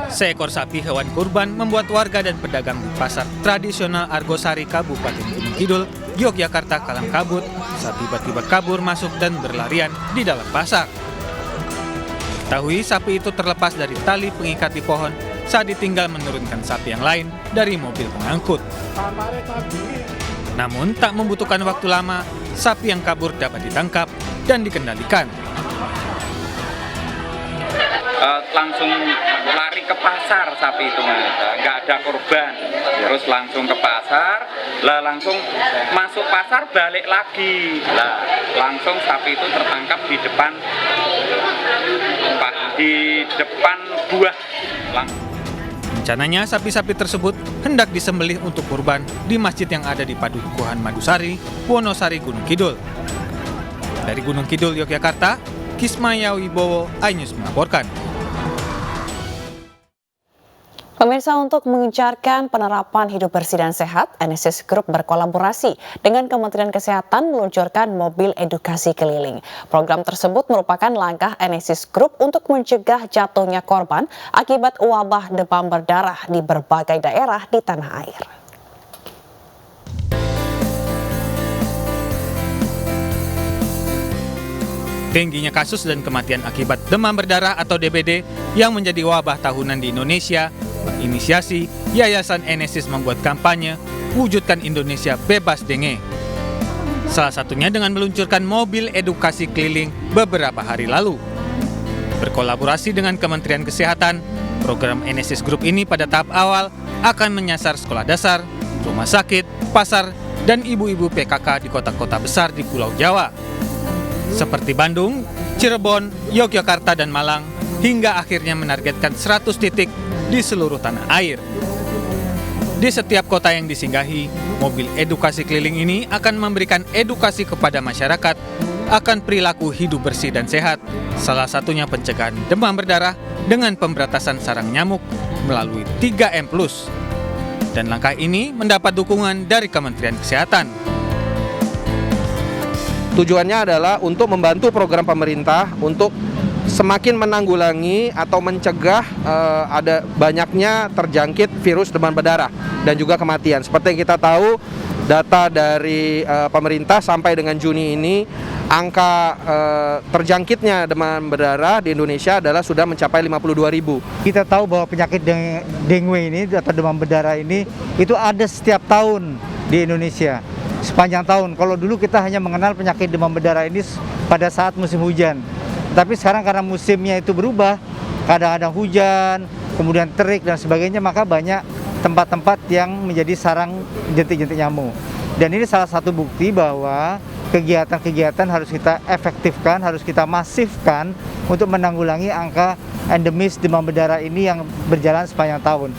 Seekor sapi hewan kurban membuat warga dan pedagang di pasar tradisional Argosari, Kabupaten Gunung Kidul, Yogyakarta kalang kabut saat tiba-tiba kabur masuk dan berlarian di dalam pasar. Ketahui sapi itu terlepas dari tali pengikat di pohon saat ditinggal menurunkan sapi yang lain dari mobil pengangkut. Namun tak membutuhkan waktu lama, sapi yang kabur dapat ditangkap dan dikendalikan. Langsung lari ke pasar sapi itu, nggak ada korban. Terus langsung ke pasar, langsung masuk pasar balik lagi. Langsung sapi itu tertangkap di depan buah. Rencananya sapi-sapi tersebut hendak disembelih untuk kurban di masjid yang ada di Padukuhan Madusari, Wonosari, Gunung Kidul. Dari Gunung Kidul, Yogyakarta, Kismaya Wibowo, iNews melaporkan. Pemirsa, untuk mengencarkan penerapan hidup bersih dan sehat, Enesis Group berkolaborasi dengan Kementerian Kesehatan meluncurkan mobil edukasi keliling. Program tersebut merupakan langkah Enesis Group untuk mencegah jatuhnya korban akibat wabah demam berdarah di berbagai daerah di tanah air. Tingginya kasus dan kematian akibat demam berdarah atau DBD yang menjadi wabah tahunan di Indonesia menginisiasi Yayasan Enesis membuat kampanye Wujudkan Indonesia Bebas Dengue. Salah satunya dengan meluncurkan mobil edukasi keliling beberapa hari lalu. Berkolaborasi dengan Kementerian Kesehatan, program Enesis Group ini pada tahap awal akan menyasar sekolah dasar, rumah sakit, pasar, dan ibu-ibu PKK di kota-kota besar di Pulau Jawa. Seperti Bandung, Cirebon, Yogyakarta, dan Malang, hingga akhirnya menargetkan 100 titik di seluruh tanah air. Di setiap kota yang disinggahi, mobil edukasi keliling ini akan memberikan edukasi kepada masyarakat akan perilaku hidup bersih dan sehat, salah satunya pencegahan demam berdarah dengan pemberantasan sarang nyamuk melalui 3M+. Dan langkah ini mendapat dukungan dari Kementerian Kesehatan. Tujuannya adalah untuk membantu program pemerintah untuk semakin menanggulangi atau mencegah ada banyaknya terjangkit virus demam berdarah dan juga kematian. Seperti yang kita tahu, data dari pemerintah sampai dengan Juni ini, angka terjangkitnya demam berdarah di Indonesia adalah sudah mencapai 52.000. Kita tahu bahwa penyakit dengue ini atau demam berdarah ini itu ada setiap tahun di Indonesia. Sepanjang tahun. Kalau dulu kita hanya mengenal penyakit demam berdarah ini pada saat musim hujan. Tapi sekarang karena musimnya itu berubah, kadang-kadang hujan, kemudian terik dan sebagainya, maka banyak tempat-tempat yang menjadi sarang jentik-jentik nyamuk. Dan ini salah satu bukti bahwa kegiatan-kegiatan harus kita efektifkan, harus kita masifkan untuk menanggulangi angka endemis demam berdarah ini yang berjalan sepanjang tahun.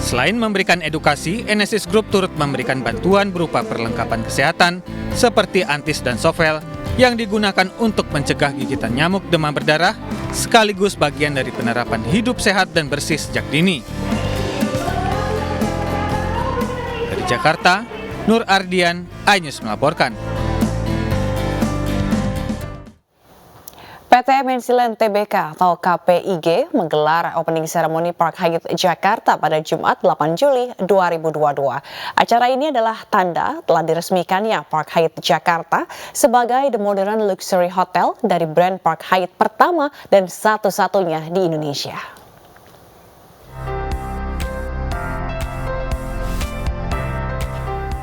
Selain memberikan edukasi, Enesis Group turut memberikan bantuan berupa perlengkapan kesehatan seperti antis dan sovel yang digunakan untuk mencegah gigitan nyamuk demam berdarah, sekaligus bagian dari penerapan hidup sehat dan bersih sejak dini. Dari Jakarta, Nur Ardian, iNews melaporkan. PT Mensilen Tbk atau KPIG menggelar opening ceremony Park Hyatt Jakarta pada Jumat 8 Juli 2022. Acara ini adalah tanda telah diresmikannya Park Hyatt Jakarta sebagai the modern luxury hotel dari brand Park Hyatt pertama dan satu-satunya di Indonesia.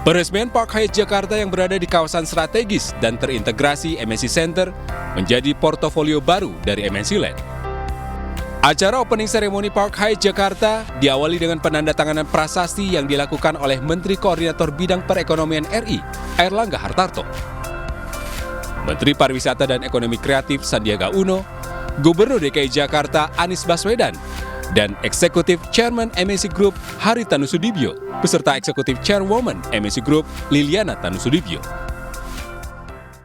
Peresmian Park Hyatt Jakarta yang berada di kawasan strategis dan terintegrasi MNC Center menjadi portofolio baru dari MNC Land. Acara opening ceremony Park Hyatt Jakarta diawali dengan penandatanganan prasasti yang dilakukan oleh Menteri Koordinator Bidang Perekonomian RI, Airlangga Hartarto. Menteri Pariwisata dan Ekonomi Kreatif Sandiaga Uno, Gubernur DKI Jakarta Anies Baswedan, dan Eksekutif Chairman MNC Group Hari Tanusudibyo, beserta Eksekutif Chairwoman MNC Group Liliana Tanusudibyo.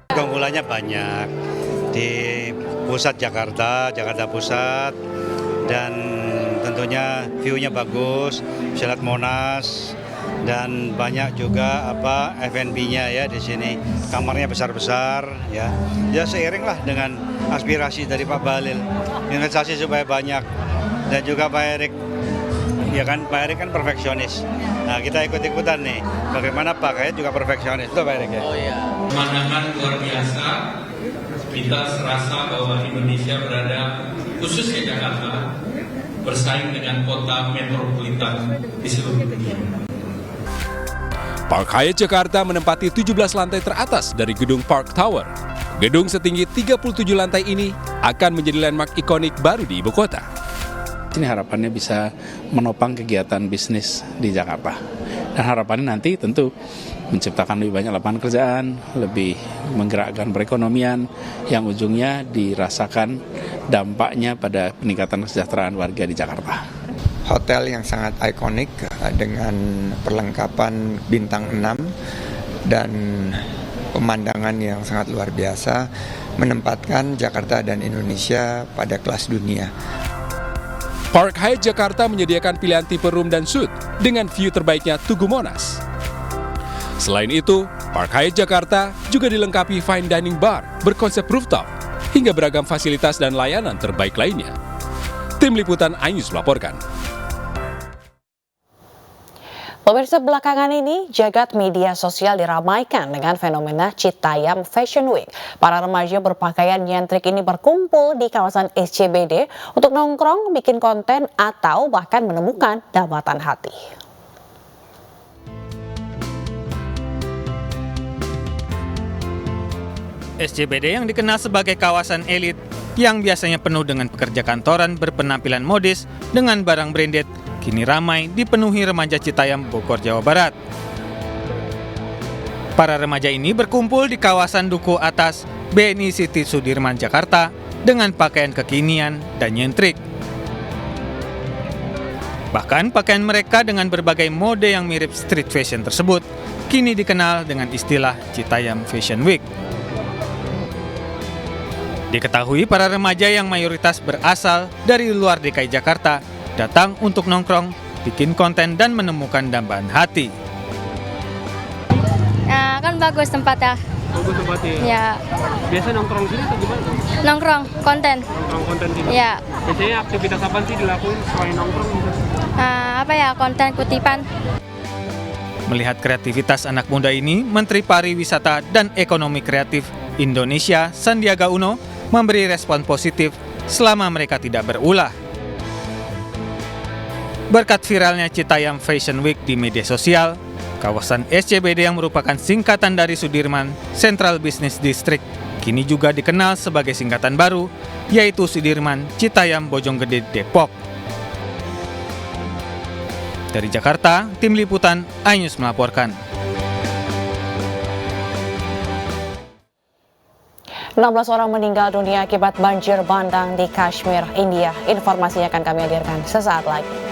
Keunggulannya banyak di pusat Jakarta Pusat, dan tentunya view-nya bagus, bisa lihat Monas, dan banyak juga F&B-nya ya di sini, kamarnya besar-besar ya. Ya seiring lah dengan aspirasi dari Pak Bahlil, investasi supaya banyak, dan juga Pak Erik. Ya kan, Pak Erik kan perfeksionis. Nah, kita ikut-ikutan nih. Bagaimana Pak Hayat juga perfeksionis, itu Pak Erik ya. Oh iya. Pemandangan luar biasa. Kita serasa bahwa Indonesia berada, khususnya Jakarta, bersaing dengan kota metropolitan di seluruh dunia. Park Hyatt Jakarta menempati 17 lantai teratas dari gedung Park Tower. Gedung setinggi 37 lantai ini akan menjadi landmark ikonik baru di ibu kota. Ini harapannya bisa menopang kegiatan bisnis di Jakarta. Dan harapannya nanti tentu menciptakan lebih banyak lapangan kerjaan, lebih menggerakkan perekonomian, yang ujungnya dirasakan dampaknya pada peningkatan kesejahteraan warga di Jakarta. Hotel yang sangat ikonik dengan perlengkapan bintang 6 dan pemandangan yang sangat luar biasa, menempatkan Jakarta dan Indonesia pada kelas dunia. Park Hyatt Jakarta menyediakan pilihan tipe room dan suite dengan view terbaiknya Tugu Monas. Selain itu, Park Hyatt Jakarta juga dilengkapi fine dining bar berkonsep rooftop hingga beragam fasilitas dan layanan terbaik lainnya. Tim Liputan iNews melaporkan. Pemirsa, belakangan ini jagat media sosial diramaikan dengan fenomena Citayam Fashion Week. Para remaja berpakaian nyentrik ini berkumpul di kawasan SCBD untuk nongkrong, bikin konten, atau bahkan menemukan dambatan hati. SCBD yang dikenal sebagai kawasan elit yang biasanya penuh dengan pekerja kantoran berpenampilan modis dengan barang branded, kini ramai dipenuhi remaja Citayam, Bogor, Jawa Barat. Para remaja ini berkumpul di kawasan Duku Atas, BNI City Sudirman, Jakarta dengan pakaian kekinian dan nyentrik. Bahkan pakaian mereka dengan berbagai mode yang mirip street fashion tersebut kini dikenal dengan istilah Citayam Fashion Week. Diketahui para remaja yang mayoritas berasal dari luar DKI Jakarta datang untuk nongkrong, bikin konten, dan menemukan dambaan hati. Nah, kan bagus tempatnya. Bagus tempatnya? Ya. Biasa nongkrong sini atau gimana? Nongkrong, konten. Nongkrong konten sini? Ya. Biasanya aktivitas apa sih dilakuin selain nongkrong? Konten kutipan. Melihat kreativitas anak muda ini, Menteri Pariwisata dan Ekonomi Kreatif Indonesia Sandiaga Uno memberi respon positif selama mereka tidak berulah. Berkat viralnya Citayam Fashion Week di media sosial, kawasan SCBD yang merupakan singkatan dari Sudirman Central Business District kini juga dikenal sebagai singkatan baru, yaitu Sudirman Citayam Bojonggede Depok. Dari Jakarta, Tim Liputan iNews melaporkan. 16 orang meninggal dunia akibat banjir bandang di Kashmir, India. Informasinya akan kami hadirkan sesaat lagi.